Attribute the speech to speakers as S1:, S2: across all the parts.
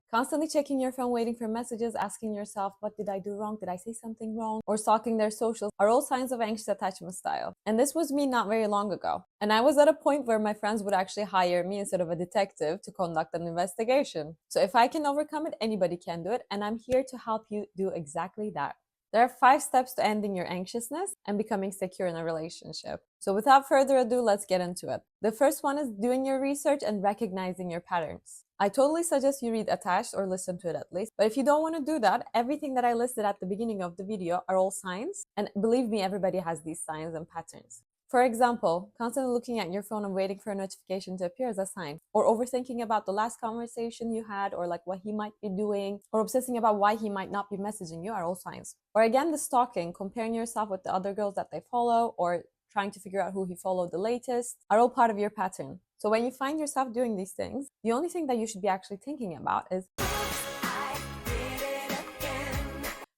S1: Constantly checking your phone, waiting for messages, asking yourself, what did I do wrong? Did I say something wrong? Or stalking their socials are all signs of anxious attachment style. And this was me not very long ago. And I was at a point where my friends would actually hire me instead of a detective to conduct an investigation. So if I can overcome it, anybody can do it. And I'm here to help you do exactly that. There are 5 steps to ending your anxiousness and becoming secure in a relationship. So without further ado, let's get into it. The first one is doing your research and recognizing your patterns. I totally suggest you read Attached or listen to it at least. But if you don't want to do that, everything that I listed at the beginning of the video are all signs. And believe me, everybody has these signs and patterns. For example, constantly looking at your phone and waiting for a notification to appear is a sign. Or overthinking about the last conversation you had, or like what he might be doing, or obsessing about why he might not be messaging you are all signs. Or again, the stalking, comparing yourself with the other girls that they follow, or trying to figure out who he followed the latest, are all part of your pattern. So when you find yourself doing these things, the only thing that you should be actually thinking about is,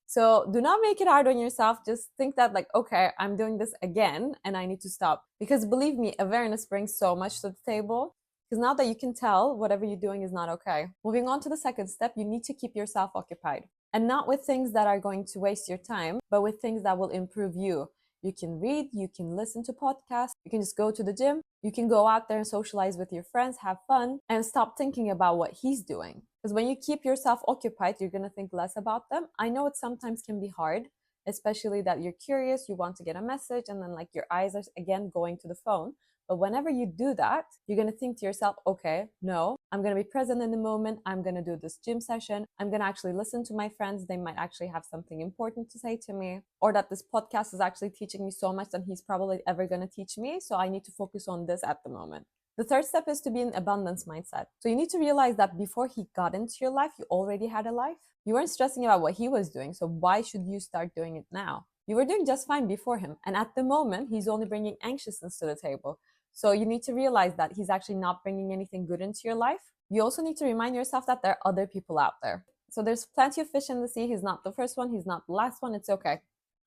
S1: so do not make it hard on yourself. Just think that like, okay, I'm doing this again and I need to stop. Because believe me, awareness brings so much to the table. Because now that you can tell whatever you're doing is not okay. Moving on to the second step, you need to keep yourself occupied. And not with things that are going to waste your time, but with things that will improve you. You can read, you can listen to podcasts, you can just go to the gym, you can go out there and socialize with your friends, have fun, and stop thinking about what he's doing. Because when you keep yourself occupied, you're going to think less about them. I know it sometimes can be hard, especially that you're curious, you want to get a message, and then like your eyes are again going to the phone. But whenever you do that, you're going to think to yourself, okay, no, I'm going to be present in the moment. I'm going to do this gym session. I'm going to actually listen to my friends. They might actually have something important to say to me, or that this podcast is actually teaching me so much that he's probably ever going to teach me. So I need to focus on this at the moment. The third step is to be in abundance mindset. So you need to realize that before he got into your life, you already had a life. You weren't stressing about what he was doing. So why should you start doing it now? You were doing just fine before him. And at the moment, he's only bringing anxiousness to the table. So you need to realize that he's actually not bringing anything good into your life. You also need to remind yourself that there are other people out there. So there's plenty of fish in the sea. He's not the first one. He's not the last one. It's okay.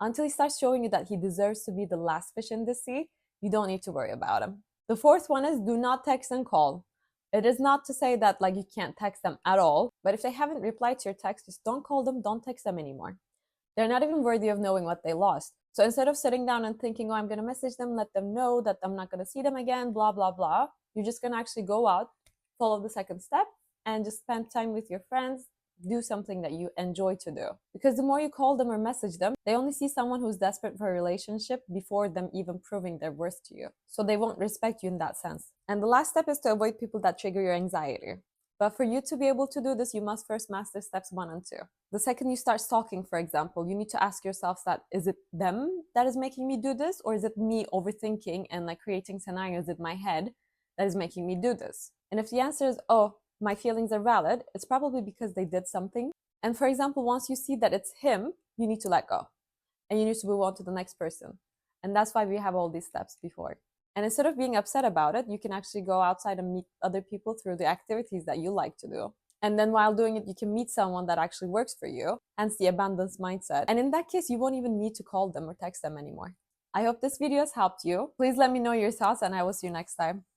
S1: Until he starts showing you that he deserves to be the last fish in the sea, you don't need to worry about him. The fourth one is do not text and call. It is not to say that like you can't text them at all, but if they haven't replied to your text, just don't call them, don't text them anymore. They're not even worthy of knowing what they lost. So instead of sitting down and thinking, oh, I'm going to message them, let them know that I'm not going to see them again, blah, blah, blah, you're just going to actually go out, follow the second step, and just spend time with your friends, do something that you enjoy to do. Because the more you call them or message them, they only see someone who's desperate for a relationship before them even proving their worth to you. So they won't respect you in that sense. And the last step is to avoid people that trigger your anxiety. But for you to be able to do this, you must first master steps 1 and 2. The second you start stalking, for example, you need to ask yourself that, is it them that is making me do this? Or is it me overthinking and like creating scenarios in my head that is making me do this? And if the answer is, oh, my feelings are valid, it's probably because they did something. And for example, once you see that it's him, you need to let go. And you need to move on to the next person. And that's why we have all these steps before. And instead of being upset about it, you can actually go outside and meet other people through the activities that you like to do. And then while doing it, you can meet someone that actually works for you, hence the abundance mindset. And in that case, you won't even need to call them or text them anymore. I hope this video has helped you. Please let me know your thoughts and I will see you next time.